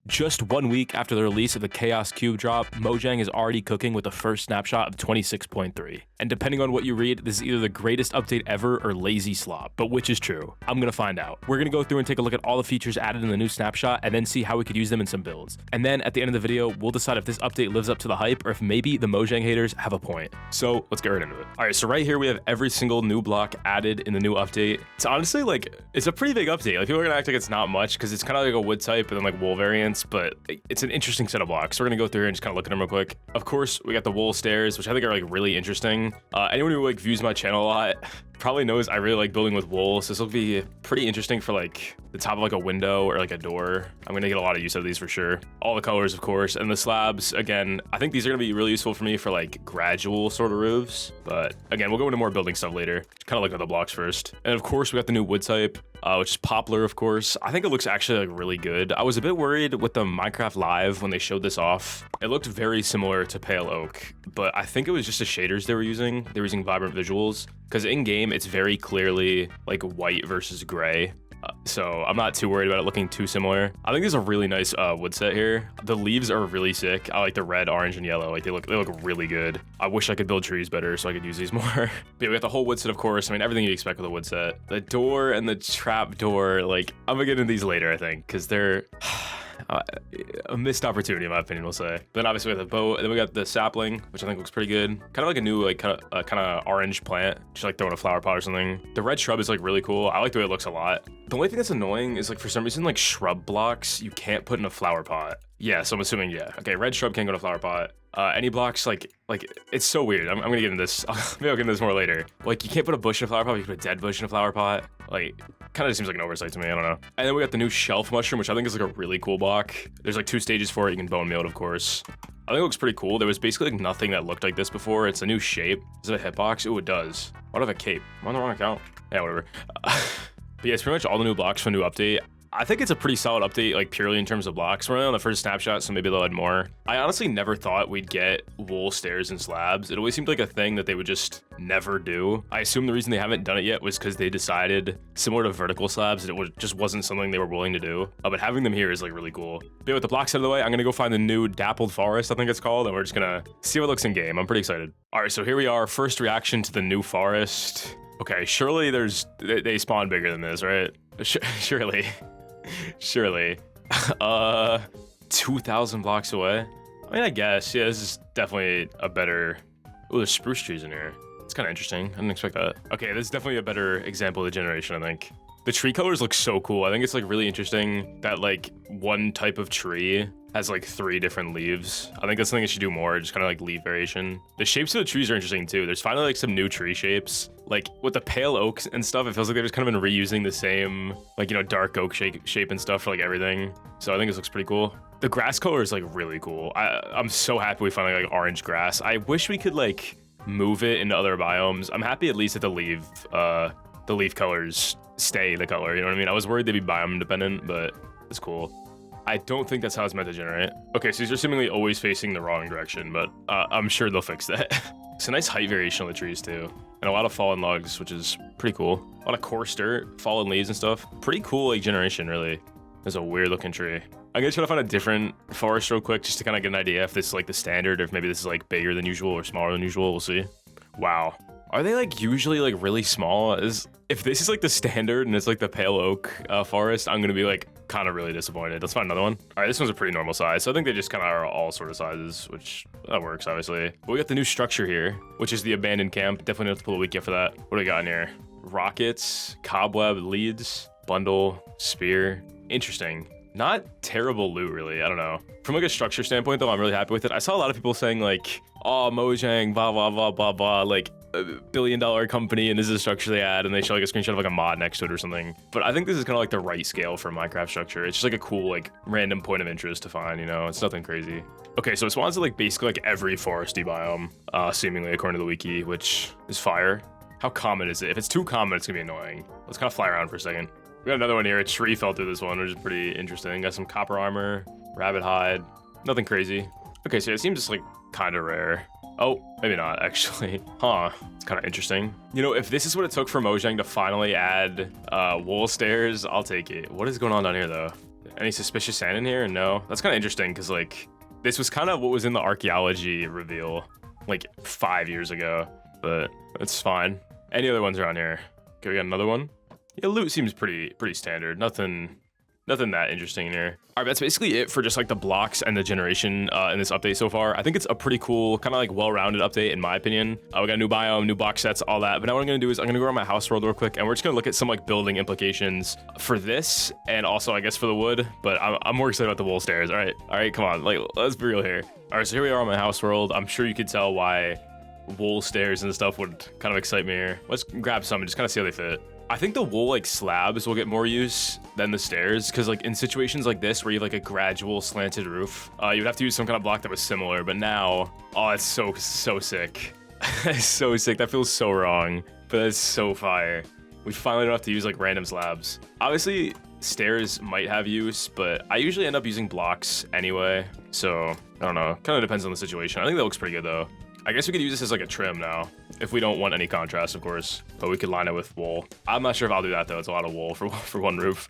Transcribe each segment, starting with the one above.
Just 1 week after the release of the Chaos Cube drop, Mojang is already cooking with the first snapshot of 26.3. And depending on what you read, this is either the greatest update ever or lazy slop, but which is true? I'm gonna find out. We're gonna go through and take a look at all the features added in the new snapshot and then see how we could use them in some builds. And then at the end of the video, we'll decide if this update lives up to the hype or if maybe the Mojang haters have a point. So let's get right into it. All right, so right here we have every single new block added in the new update. It's honestly like, it's a pretty big update. Like people are gonna act like it's not much because it's kind of like a wood type and then like wool variants, but it's an interesting set of blocks. So we're gonna go through here and just kind of look at them real quick. Of course, we got the Wxsteri, which I think are like really interesting. Anyone who like views my channel a lot probably knows I really like building with wool, so this will be pretty interesting for like the top of like a window or like a door. I'm gonna get a lot of use out of these for sure. All the colors, of course, and the slabs, again, I think these are gonna be really useful for me for like gradual sort of roofs, but again, we'll go into more building stuff later. Kind of look at the blocks first. And of course, we got the new wood type, which is Poplar, of course. I think it looks actually like really good. I was a bit worried with the Minecraft Live when they showed this off. It looked very similar to Pale Oak, but I think it was just the shaders they were using. They were using vibrant visuals, because in game, it's very clearly like white versus gray. So I'm not too worried about it looking too similar. I think there's a really nice wood set here. The leaves are really sick. I like the red, orange, and yellow. Like they look really good. I wish I could build trees better so I could use these more. But yeah, we got the whole wood set, of course. I mean, everything you'd expect with a wood set. The door and the trap door, like I'm gonna get into these later, I think, because they're a missed opportunity in my opinion, we'll say. Then obviously we have the boat, and then we got the sapling, which I think looks pretty good. Kind of like a new like kind of orange plant, just like throwing a flower pot or something. The red shrub is like really cool. I like the way it looks a lot. The only thing that's annoying is like for some reason like shrub blocks you can't put in a flower pot. Yeah, so I'm assuming, yeah. Okay, red shrub can't go in a flower pot. Any blocks, like it's so weird. I'm gonna get into this. Maybe I'll get into this more later. Like you can't put a bush in a flower pot, you can put a dead bush in a flower pot. Like, kind of seems like an oversight to me, I don't know. And then we got the new shelf mushroom, which I think is like a really cool block. There's like 2 stages for it, you can bone meal it, of course. I think it looks pretty cool. There was basically like nothing that looked like this before. It's a new shape. Is it a hitbox? Ooh, it does. Why do I have a cape? I'm on the wrong account. Yeah, whatever. But yeah, it's pretty much all the new blocks from the new update. I think it's a pretty solid update, like purely in terms of blocks. We're only on the first snapshot, so maybe they'll add more. I honestly never thought we'd get wool stairs and slabs. It always seemed like a thing that they would just never do. I assume the reason they haven't done it yet was because they decided, similar to vertical slabs, that it just wasn't something they were willing to do. But having them here is like really cool. But with the blocks out of the way, I'm gonna go find the new Dappled forest, I think it's called, and we're just gonna see what it looks in game. I'm pretty excited. All right, so here we are, first reaction to the new forest. Okay, surely they spawn bigger than this, right? Surely. Surely. 2,000 blocks away? I mean, I guess. Yeah, this is definitely a better... Oh, there's spruce trees in here. It's kind of interesting. I didn't expect that. Okay, this is definitely a better example of the generation, I think. The tree colors look so cool. I think it's like really interesting that like one type of tree has like 3 different leaves. I think that's something I should do more, just kind of like leaf variation. The shapes of the trees are interesting too. There's finally like some new tree shapes. Like with the pale oaks and stuff, it feels like they've just kind of been reusing the same, like, you know, dark oak shape and stuff for like everything. So I think this looks pretty cool. The grass color is like really cool. I'm so happy we finally like orange grass. I wish we could like move it into other biomes. I'm happy at least that the leaf colors stay the color, you know what I mean? I was worried they'd be biome independent, but it's cool. I don't think that's how it's meant to generate. Okay, so these are seemingly always facing the wrong direction, but I'm sure they'll fix that. It's a nice height variation on the trees too. And a lot of fallen logs, which is pretty cool. A lot of coarse dirt, fallen leaves and stuff. Pretty cool like generation, really. There's a weird looking tree. I'm gonna try to find a different forest real quick just to kind of get an idea if this is like the standard or if maybe this is like bigger than usual or smaller than usual, we'll see. Wow. Are they like usually like really small? If this is like the standard and it's like the pale oak forest, I'm gonna be like kind of really disappointed. Let's find another one. All right, this one's a pretty normal size. So I think they just kind of are all sort of sizes, which that works obviously. But we got the new structure here, which is the abandoned camp. Definitely have to pull a wiki for that. What do we got in here? Rockets, cobweb, leads, bundle, spear. Interesting. Not terrible loot, really. I don't know. From like a structure standpoint, though, I'm really happy with it. I saw a lot of people saying like, oh, Mojang, blah, blah, blah, blah, blah, like $1 billion company, and this is the structure they add, and they show like a screenshot of like a mod next to it or something. But I think this is kind of like the right scale for Minecraft structure. It's just like a cool, like random point of interest to find, you know? It's nothing crazy. Okay, so it spawns at like basically like every foresty biome, seemingly according to the wiki, which is fire. How common is it? If it's too common, it's gonna be annoying. Let's kind of fly around for a second. We got another one here. A tree fell through this one, which is pretty interesting. Got some copper armor, rabbit hide, nothing crazy. Okay, so it seems just like kind of rare. Oh, maybe not actually. Huh, it's kind of interesting. You know, if this is what it took for Mojang to finally add Wxsteri, I'll take it. What is going on down here though? Any suspicious sand in here? No. That's kind of interesting because like this was kind of what was in the archaeology reveal like 5 years ago, but it's fine. Any other ones around here? Okay, we got another one. Yeah, loot seems pretty standard. Nothing that interesting in here. All right, that's basically it for just like the blocks and the generation in this update so far. I think it's a pretty cool, kind of like well-rounded update in my opinion. We got a new biome, new block sets, all that. But now what I'm gonna do is I'm gonna go around my house world real quick and we're just gonna look at some like building implications for this and also I guess for the wood. But I'm more excited about the wool stairs. All right, come on, like let's be real here. All right, so here we are on my house world. I'm sure you could tell why wool stairs and stuff would kind of excite me here. Let's grab some and just kind of see how they fit. I think the wool like slabs will get more use than the stairs because like in situations like this where you have like a gradual slanted roof, you would have to use some kind of block that was similar. But now, oh, it's so sick. It's so sick. That feels so wrong, but that's so fire. We finally don't have to use like random slabs. Obviously, stairs might have use, but I usually end up using blocks anyway. So I don't know. Kind of depends on the situation. I think that looks pretty good though. I guess we could use this as like a trim now, if we don't want any contrast, of course, but we could line it with wool. I'm not sure if I'll do that though. It's a lot of wool for one roof.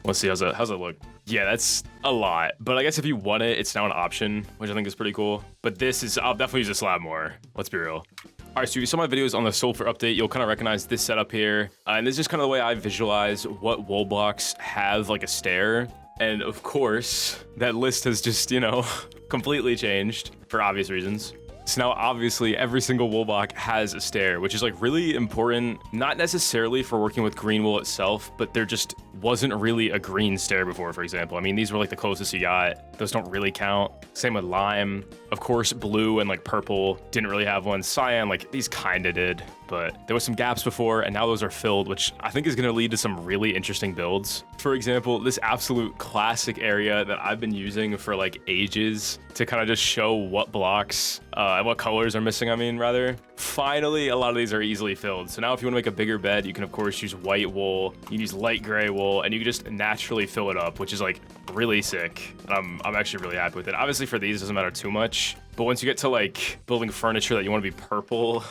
Let's see, how's it look? Yeah, that's a lot, but I guess if you want it, it's now an option, which I think is pretty cool. But this is, I'll definitely use a slab more. Let's be real. All right, so if you saw my videos on the sulfur update, you'll kind of recognize this setup here. And this is just kind of the way I visualize what wool blocks have like a stair. And of course, that list has just, you know, completely changed for obvious reasons. So now obviously every single wool block has a stair, which is like really important, not necessarily for working with green wool itself, but there just wasn't really a green stair before, for example. I mean, these were like the closest you got. Those don't really count. Same with lime. Of course, blue and like purple didn't really have one. Cyan, like these kind of did, but there was some gaps before and now those are filled, which I think is going to lead to some really interesting builds. For example, this absolute classic area that I've been using for like ages to kind of just show what blocks and what colors are missing, I mean, rather. Finally, a lot of these are easily filled. So now if you want to make a bigger bed, you can of course use white wool, you can use light gray wool, and you can just naturally fill it up, which is like really sick. I'm actually really happy with it. Obviously for these, it doesn't matter too much, but once you get to like building furniture that you want to be purple,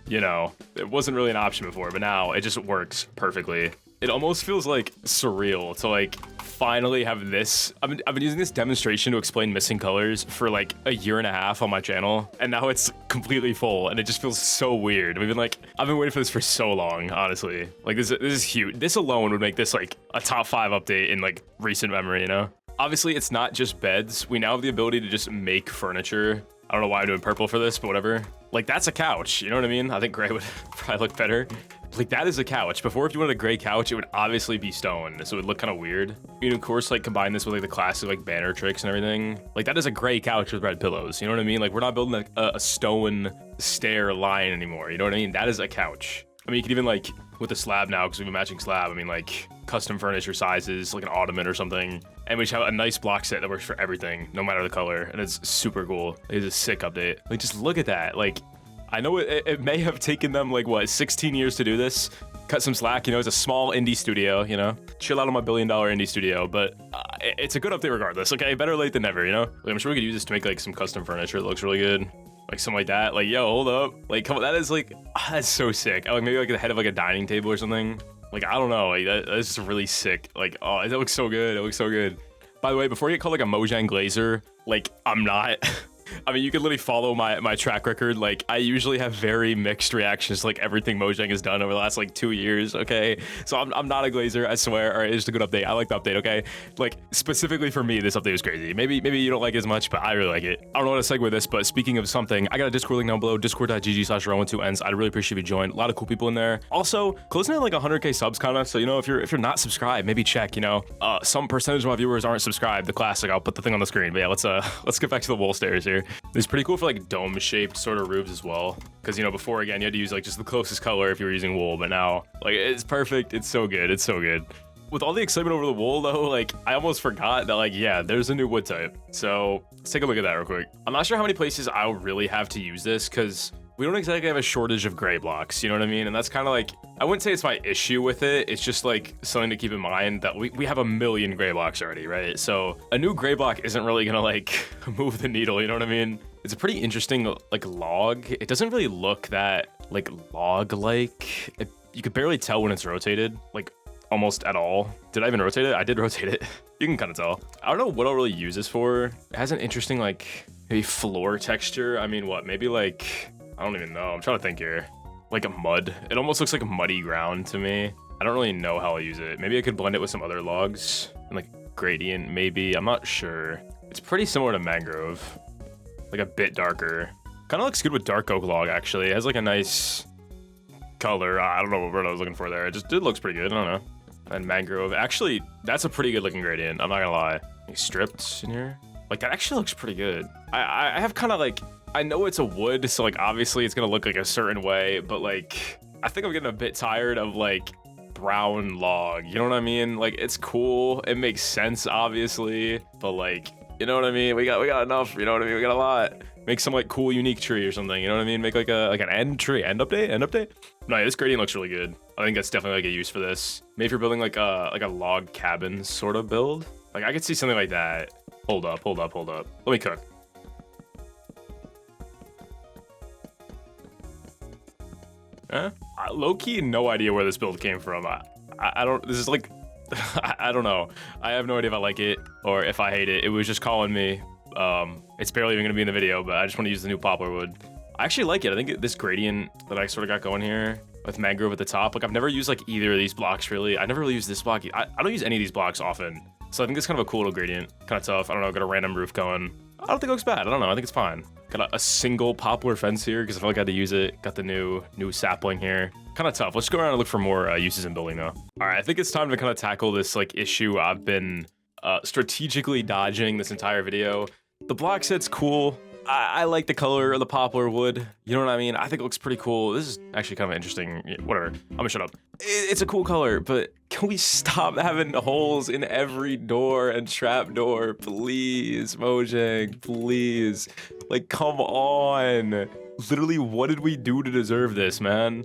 you know, it wasn't really an option before, but now it just works perfectly. It almost feels like surreal to like finally have this. I've been using this demonstration to explain missing colors for like a year and a half on my channel, and now it's completely full, and it just feels so weird. I've been waiting for this for so long, honestly. Like this is huge. This alone would make this like a top 5 update in like recent memory, you know? Obviously, it's not just beds. We now have the ability to just make furniture. I don't know why I'm doing purple for this, but whatever. Like that's a couch, you know what I mean? I think gray would probably look better. Like that is a couch. Before, if you wanted a gray couch, it would obviously be stone, so it would look kind of weird. You can of course like combine this with like the classic like banner tricks and everything. Like that is a gray couch with red pillows, you know what I mean? Like we're not building like a stone stair line anymore, you know what I mean? That is a couch. I mean, you could even like with the slab now, because we have a matching slab, I mean like custom furniture sizes, like an ottoman or something. And we just have a nice block set that works for everything, no matter the color, and it's super cool. It is a sick update. Like just look at that. Like I know it may have taken them like what 16 years to do this. Cut some slack, you know, it's a small indie studio, you know, chill out on my $1 billion indie studio, but it's a good update regardless. Okay, better late than never, you know. Like, I'm sure we could use this to make like some custom furniture that looks really good, like something like that. Like, yo, hold up, like come on, that is like that's so sick. Like maybe like the head of like a dining table or something. Like I don't know, like that's just really sick. Like oh, that looks so good. It looks so good. By the way, before you get called like a Mojang glazer, like I'm not. I mean, you can literally follow my track record. Like, I usually have very mixed reactions to like everything Mojang has done over the last like 2 years, okay? So I'm not a glazer, I swear. All right, it's just a good update. I like the update, okay? Like, specifically for me, this update was crazy. Maybe you don't like it as much, but I really like it. I don't know how to segue this, but speaking of something, I got a Discord link down below, discord.gg/rowannn2ns. I'd really appreciate if you join. A lot of cool people in there. Also, closing at like 100K subs kind of, so, you know, if you're not subscribed, maybe check, you know. Some percentage of my viewers aren't subscribed. The classic, I'll put the thing on the screen. But yeah, let's get back to the wool stairs here. It's pretty cool for like dome-shaped sort of roofs as well, because you know before again you had to use like just the closest color if you were using wool, but now like it's perfect. It's so good. It's so good. With all the excitement over the wool though, like I almost forgot that like yeah, there's a new wood type. So let's take a look at that real quick. I'm not sure how many places I'll really have to use this because we don't exactly have a shortage of gray blocks, you know what I mean? And that's kind of like, I wouldn't say it's my issue with it. It's just like something to keep in mind that we have 1 million gray blocks already, right? So a new gray block isn't really gonna like move the needle, you know what I mean? It's a pretty interesting like log. It doesn't really look that like log-like. You could barely tell when it's rotated. Like almost at all. Did I even rotate it? I did rotate it. You can kind of tell. I don't know what I'll really use this for. It has an interesting, like, maybe floor texture. I mean, what? Maybe like, I don't even know. I'm trying to think here. Like a mud. It almost looks like a muddy ground to me. I don't really know how I'll use it. Maybe I could blend it with some other logs and like gradient, maybe. I'm not sure. It's pretty similar to mangrove, like a bit darker. Kind of looks good with dark oak log, actually. It has like a nice color. I don't know what word I was looking for there. It looks pretty good. I don't know. And mangrove. Actually, that's a pretty good looking gradient. I'm not gonna lie. Stripped in here. Like that actually looks pretty good. I have kind of like, I know it's a wood, so like obviously it's gonna look like a certain way, but like I think I'm getting a bit tired of like brown log. You know what I mean? Like it's cool. It makes sense, obviously, but like, you know what I mean? We got enough. You know what I mean? We got a lot. Make some like cool unique tree or something. You know what I mean? Make like an end tree. End update. No, this gradient looks really good. I think that's definitely like a use for this. Maybe if you're building like a log cabin sort of build. Like I could see something like that. Hold up. Let me cook. Huh? Low-key, no idea where this build came from. I don't, this is like, I don't know. I have no idea if I like it or if I hate it. It was just calling me. It's barely even gonna be in the video, but I just want to use the new poplar wood. I actually like it. I think this gradient that I sort of got going here with mangrove at the top, like I've never used like either of these blocks really. I never really used this block. I don't use any of these blocks often. So I think it's kind of a cool little gradient. Kind of tough. I don't know, got a random roof going. I don't think it looks bad. I don't know, I think it's fine. Got a single poplar fence here because I felt like I had to use it. Got the new sapling here. Kind of tough. Let's go around and look for more uses in building though. All right, I think it's time to kind of tackle this like issue I've been strategically dodging this entire video. The block set's cool. I like the color of the poplar wood. You know what I mean? I think it looks pretty cool. This is actually kind of interesting. Yeah, whatever. I'm gonna shut up. It's a cool color, but can we stop having holes in every door and trap door? Please, Mojang, please. Like, come on. Literally, what did we do to deserve this, man?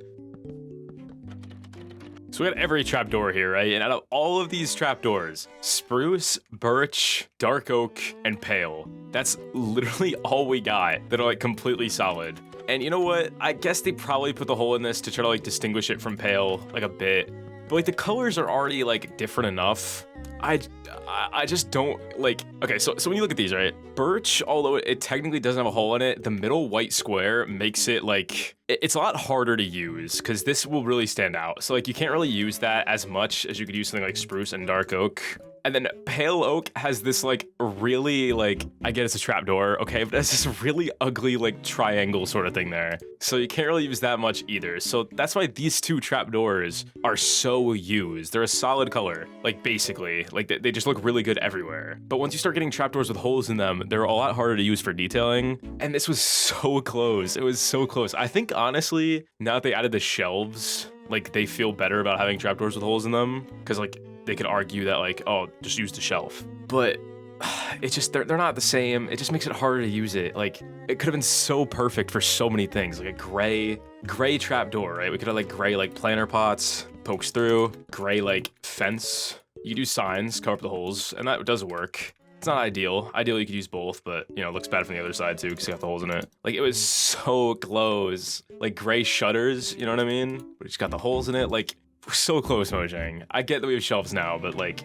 So we got every trapdoor here, right? And out of all of these trapdoors, spruce, birch, dark oak, and pale. That's literally all we got that are like completely solid. And you know what? I guess they probably put the hole in this to try to like distinguish it from pale like a bit. But like the colors are already like different enough. I just don't like, okay, so when you look at these, right? Birch, although it technically doesn't have a hole in it, the middle white square makes it like, it's a lot harder to use because this will really stand out. So like you can't really use that as much as you could use something like spruce and dark oak. And then pale oak has this like really like, I get it's a trapdoor, okay, but it's this really ugly like triangle sort of thing there. So you can't really use that much either. So that's why these two trapdoors are so used. They're a solid color, like basically, like they just look really good everywhere. But once you start getting trapdoors with holes in them, they're a lot harder to use for detailing. And this was so close. It was so close. I think honestly, now that they added the shelves, like they feel better about having trapdoors with holes in them because like they could argue that like, oh, just use the shelf. But it's just, they're not the same. It just makes it harder to use it. Like it could have been so perfect for so many things, like a gray trapdoor, right? We could have like gray like planter pots, pokes through, gray like fence. You could use signs, cover up the holes, and that does work. It's not ideal. Ideally, you could use both, but you know, it looks bad from the other side too because you got the holes in it. Like it was so close. Like gray shutters, you know what I mean? But it's got the holes in it. Like we're so close, Mojang. I get that we have shelves now, but like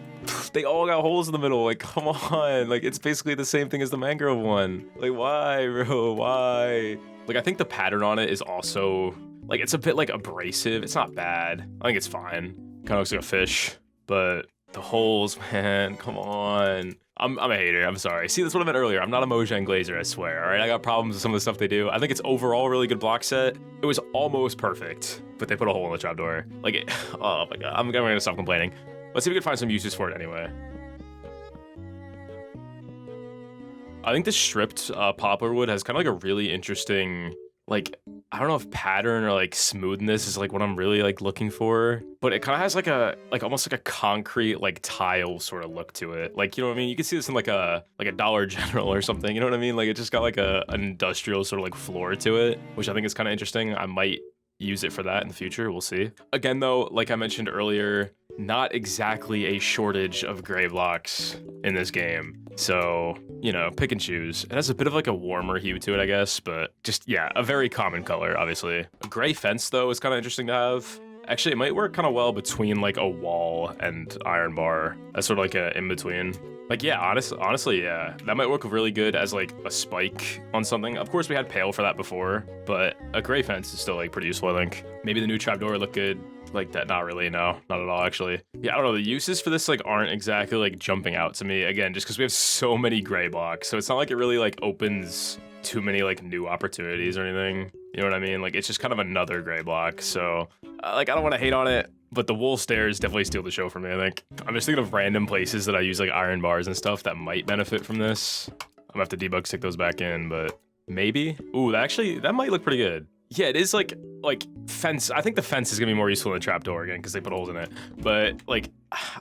they all got holes in the middle. Like come on. Like it's basically the same thing as the mangrove one. Like why, bro? Why? Like I think the pattern on it is also like it's a bit like abrasive. It's not bad. I think it's fine. Kind of looks like a fish, but the holes, man. Come on. I'm a hater, I'm sorry. See, that's what I meant earlier. I'm not a Mojang glazer, I swear, all right? I got problems with some of the stuff they do. I think it's overall a really good block set. It was almost perfect, but they put a hole in the trapdoor. Like, oh my God, I'm gonna stop complaining. Let's see if we can find some uses for it anyway. I think the stripped poplar wood has kind of like a really interesting, like, I don't know if pattern or like smoothness is like what I'm really like looking for, but it kind of has like almost like a concrete like tile sort of look to it. Like, you know what I mean? You can see this in like a Dollar General or something, you know what I mean? Like it just got like an industrial sort of like floor to it, which I think is kind of interesting. I might use it for that in the future, we'll see. Again though, like I mentioned earlier, not exactly a shortage of gray blocks in this game. So, you know, pick and choose. It has a bit of like a warmer hue to it, I guess, but just, yeah, a very common color, obviously. A gray fence though is kind of interesting to have. Actually, it might work kind of well between like a wall and iron bar. That's sort of like a in between. Like, yeah, honestly, yeah. That might work really good as like a spike on something. Of course, we had pale for that before, but a gray fence is still like pretty useful, I think. Maybe the new trapdoor look good. Like that, not really, no, not at all, actually. Yeah, I don't know, the uses for this like aren't exactly like jumping out to me, again, just because we have so many gray blocks, so it's not like it really like opens too many like new opportunities or anything, you know what I mean? Like, it's just kind of another gray block, so like, I don't want to hate on it, but the wool stairs definitely steal the show for me, I think. I'm just thinking of random places that I use like iron bars and stuff that might benefit from this. I'm gonna have to debug stick those back in, but maybe. Ooh, that might look pretty good. Yeah, it is like fence. I think the fence is gonna be more useful than the trapdoor again because they put holes in it. But like,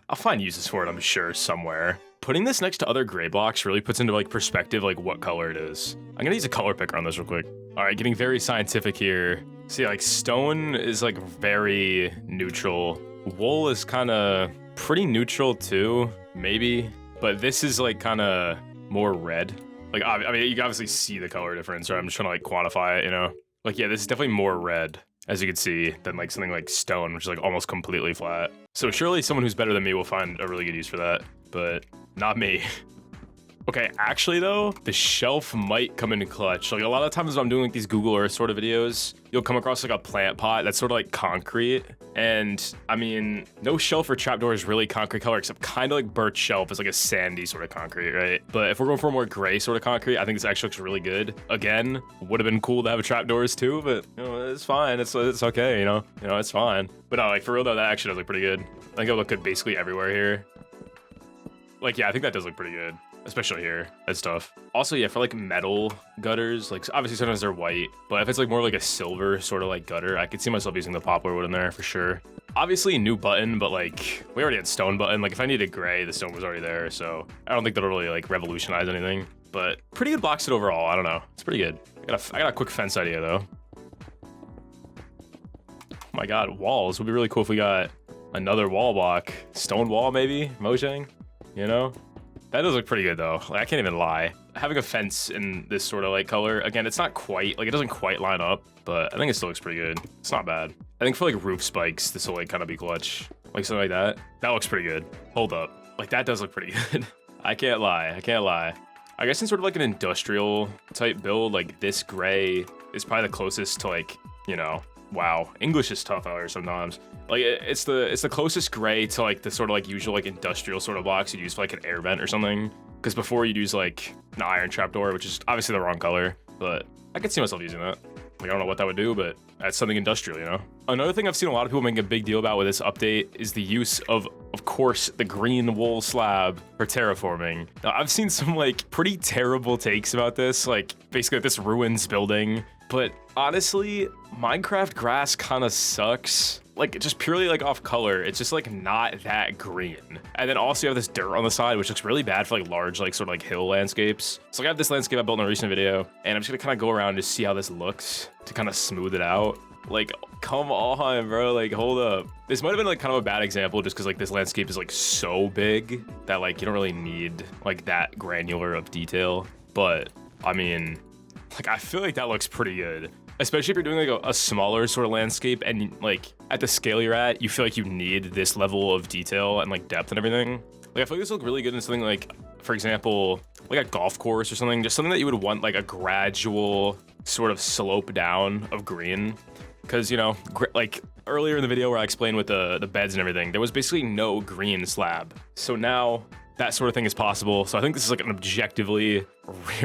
I'll find uses for it, I'm sure, somewhere. Putting this next to other gray blocks really puts into like perspective like what color it is. I'm gonna use a color picker on this real quick. All right, getting very scientific here. See, like stone is like very neutral. Wool is kind of pretty neutral too, maybe. But this is like kind of more red. Like, I mean, you can obviously see the color difference, right? I'm just trying to like quantify it, you know? Like, yeah, this is definitely more red, as you can see, than like something like stone, which is like almost completely flat. So surely someone who's better than me will find a really good use for that, but not me. Okay, actually though, the shelf might come into clutch. Like a lot of times when I'm doing like these Google Earth sort of videos, you'll come across like a plant pot that's sort of like concrete. And I mean, no shelf or trapdoor is really concrete color, except kind of like birch shelf is like a sandy sort of concrete, right? But if we're going for a more gray sort of concrete, I think this actually looks really good. Again, would have been cool to have trapdoors too, but you know, it's fine. It's okay, you know, it's fine. But no, like for real though, that actually does look pretty good. I think it'll look good basically everywhere here. Like, yeah, I think that does look pretty good. Especially here, that's tough. Also, yeah, for like metal gutters, like obviously sometimes they're white, but if it's like more like a silver sort of like gutter, I could see myself using the poplar wood in there for sure. Obviously new button, but like we already had stone button. Like if I needed gray, the stone was already there, so I don't think that'll really like revolutionize anything. But pretty good block set overall. I don't know, it's pretty good. I got a quick fence idea though. Oh my god, walls would be really cool if we got another wall block, stone wall maybe, Mojang, you know. That does look pretty good though. Like I can't even lie. Having a fence in this sort of like color, again, it's not quite, like it doesn't quite line up, but I think it still looks pretty good. It's not bad. I think for like roof spikes, this will like kind of be clutch. Like something like that. That looks pretty good. Hold up. Like that does look pretty good. I can't lie. I guess in sort of like an industrial type build, like this gray is probably the closest to like, you know, wow, English is tough out here sometimes. Like it's the closest gray to like the sort of like usual like industrial sort of blocks you'd use for like an air vent or something. Because before you'd use like an iron trapdoor, which is obviously the wrong color, but I could see myself using that. Like I don't know what that would do, but that's something industrial, you know? Another thing I've seen a lot of people making a big deal about with this update is the use of course, the green wool slab for terraforming. Now I've seen some like pretty terrible takes about this, like basically this ruins building. But honestly, Minecraft grass kind of sucks. Like just purely like off color, it's just like not that green. And then also you have this dirt on the side, which looks really bad for like large, like sort of like hill landscapes. So like I have this landscape I built in a recent video, and I'm just gonna kind of go around to see how this looks to kind of smooth it out. Like, come on, bro, like hold up. This might have been like kind of a bad example just because like this landscape is like so big that like you don't really need like that granular of detail. But I mean, like I feel like that looks pretty good. Especially if you're doing like a smaller sort of landscape and like at the scale you're at, you feel like you need this level of detail and like depth and everything. Like I feel like this would look really good in something like, for example, like a golf course or something, just something that you would want like a gradual sort of slope down of green. Cause you know, like earlier in the video where I explained with the beds and everything, there was basically no green slab. So now that sort of thing is possible. So I think this is like an objectively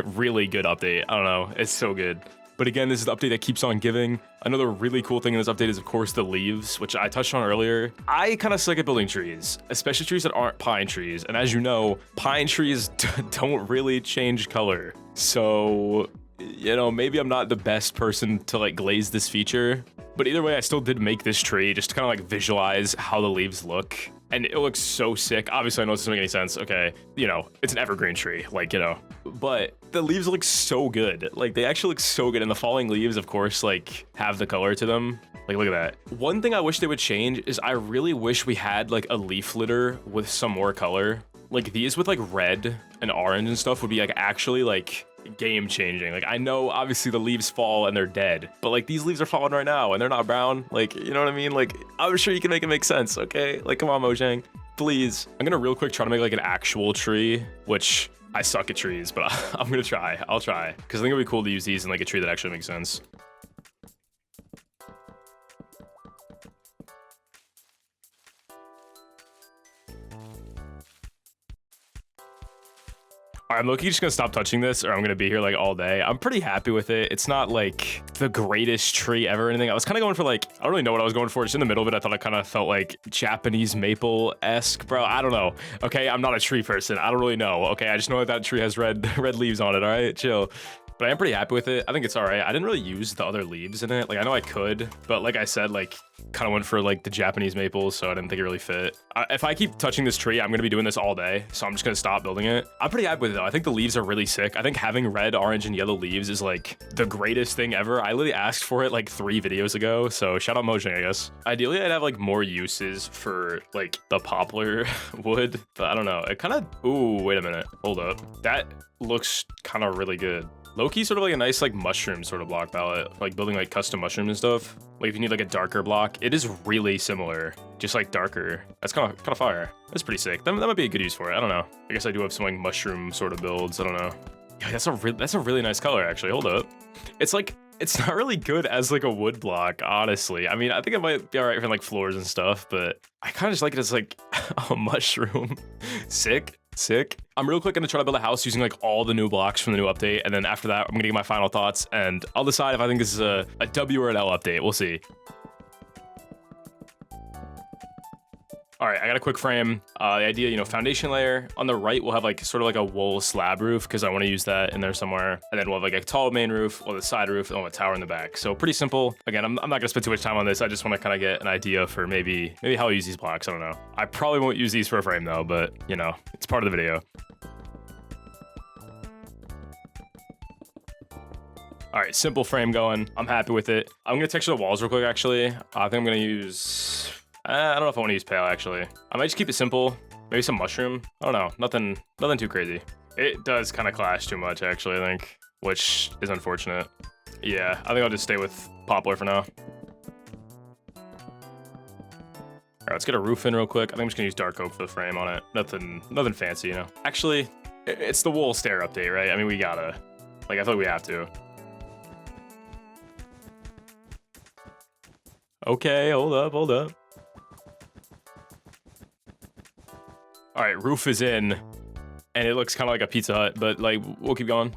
really good update. I don't know, it's so good. But again, this is the update that keeps on giving. Another really cool thing in this update is, of course, the leaves, which I touched on earlier. I kind of suck at building trees, especially trees that aren't pine trees. And as you know, pine trees don't really change color. So, you know, maybe I'm not the best person to like glaze this feature. But either way, I still did make this tree just to kind of like visualize how the leaves look. And it looks so sick. Obviously, I know this doesn't make any sense. Okay, you know, it's an evergreen tree, like, you know. But the leaves look so good. Like, they actually look so good. And the falling leaves, of course, like, have the color to them. Like, look at that. One thing I wish they would change is I really wish we had, like, a leaf litter with some more color. Like, these with, like, red and orange and stuff would be, like, actually, like, game changing. Like, I know obviously the leaves fall and they're dead, but like these leaves are falling right now and they're not brown. Like, you know what I mean? Like, I'm sure you can make it make sense, okay? Like, come on, Mojang, please. I'm gonna real quick try to make like an actual tree, which I suck at trees, but I'm gonna try. I'll try, because I think it'd be cool to use these in like a tree that actually makes sense. I'm low-key just gonna stop touching this or I'm gonna be here like all day. I'm pretty happy with it. It's not like the greatest tree ever or anything. I was kind of going for like, I don't really know what I was going for. Just in the middle of it, I thought I kind of felt like Japanese maple-esque, bro. I don't know. Okay, I'm not a tree person. I don't really know. Okay, I just know that tree has red leaves on it. All right, chill. But I am pretty happy with it. I think it's all right. I didn't really use the other leaves in it. Like, I know I could, but like I said, like kind of went for like the Japanese maples, so I didn't think it really fit. If I keep touching this tree, I'm gonna be doing this all day, so I'm just gonna stop building it. I'm pretty happy with it though. I think the leaves are really sick. I think having red, orange, and yellow leaves is like the greatest thing ever. I literally asked for it like 3 videos ago, so shout out Mojang, I guess. Ideally, I'd have like more uses for like the poplar wood, but I don't know. It kind of, ooh, wait a minute, hold up. That looks kind of really good. Low-key sort of like a nice like mushroom sort of block palette, like building like custom mushrooms and stuff. Like if you need like a darker block, it is really similar, just like darker. That's kind of fire. That's pretty sick. That might be a good use for it. I don't know. I guess I do have some like mushroom sort of builds. I don't know. Yeah, that's a really nice color actually. Hold up. It's like, it's not really good as like a wood block, honestly. I mean, I think it might be all right for like floors and stuff, but I kind of just like it as like a mushroom. Sick. I'm real quick gonna try to build a house using like all the new blocks from the new update, and then after that I'm gonna get my final thoughts and I'll decide if I think this is a W or an L update. We'll see. All right, I got a quick frame. The idea, you know, foundation layer on the right, we'll have like sort of like a wool slab roof because I want to use that in there somewhere. And then we'll have like a tall main roof or the side roof and we'll have a tower in the back. So pretty simple. Again, I'm not gonna spend too much time on this. I just want to kind of get an idea for maybe how I'll use these blocks. I don't know. I probably won't use these for a frame though, but you know, it's part of the video. All right, simple frame going. I'm happy with it. I'm gonna texture the walls real quick actually. I think I'm gonna use, I don't know if I want to use pale actually. I might just keep it simple. Maybe some mushroom. I don't know. Nothing too crazy. It does kind of clash too much actually, I think, which is unfortunate. Yeah, I think I'll just stay with poplar for now. All right, let's get a roof in real quick. I think I'm just gonna use dark oak for the frame on it. Nothing fancy, you know. Actually, it's the Wxsteri update, right? I mean, we gotta, like, I feel like we have to. Okay, hold up. All right, roof is in, and it looks kind of like a Pizza Hut, but like, we'll keep going.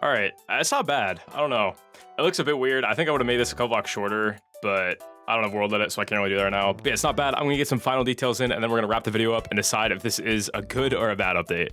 All right, that's not bad. I don't know. It looks a bit weird. I think I would have made this a couple blocks shorter, but I don't have world edit, so I can't really do that right now. But yeah, it's not bad. I'm gonna get some final details in, and then we're gonna wrap the video up and decide if this is a good or a bad update.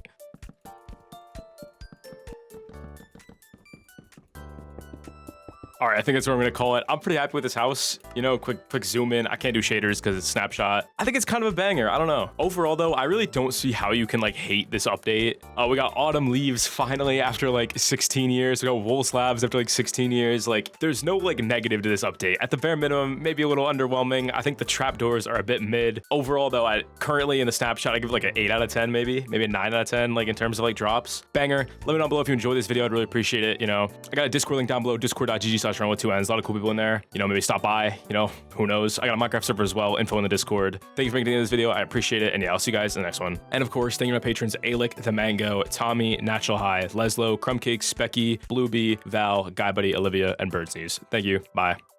All right, I think that's what I'm gonna call it. I'm pretty happy with this house. You know, quick zoom in. I can't do shaders because it's snapshot. I think it's kind of a banger. I don't know. Overall though, I really don't see how you can like hate this update. We got autumn leaves finally after like 16 years. We got wool slabs after like 16 years. Like, there's no like negative to this update. At the bare minimum, maybe a little underwhelming. I think the trapdoors are a bit mid. Overall though, I currently in the snapshot, I give it like an 8 out of 10, maybe a 9 out of 10, like in terms of like drops. Banger. Let me know below if you enjoyed this video. I'd really appreciate it. You know, I got a Discord link down below, discord.gg/rowannn with 2 N's. A lot of cool people in there. You know, maybe stop by, you know, who knows. I got a Minecraft server as well, info in the Discord. Thank you for making it to this video. I appreciate it. And yeah, I'll see you guys in the next one. And of course, thank you to my patrons, Aelic, ThaMango, Tommi, Natural High, Lezlo, Crumbcakes, Specky, Bluebee, Val, GuyBuddy, Olivia, and Birdsknees. Thank you. Bye.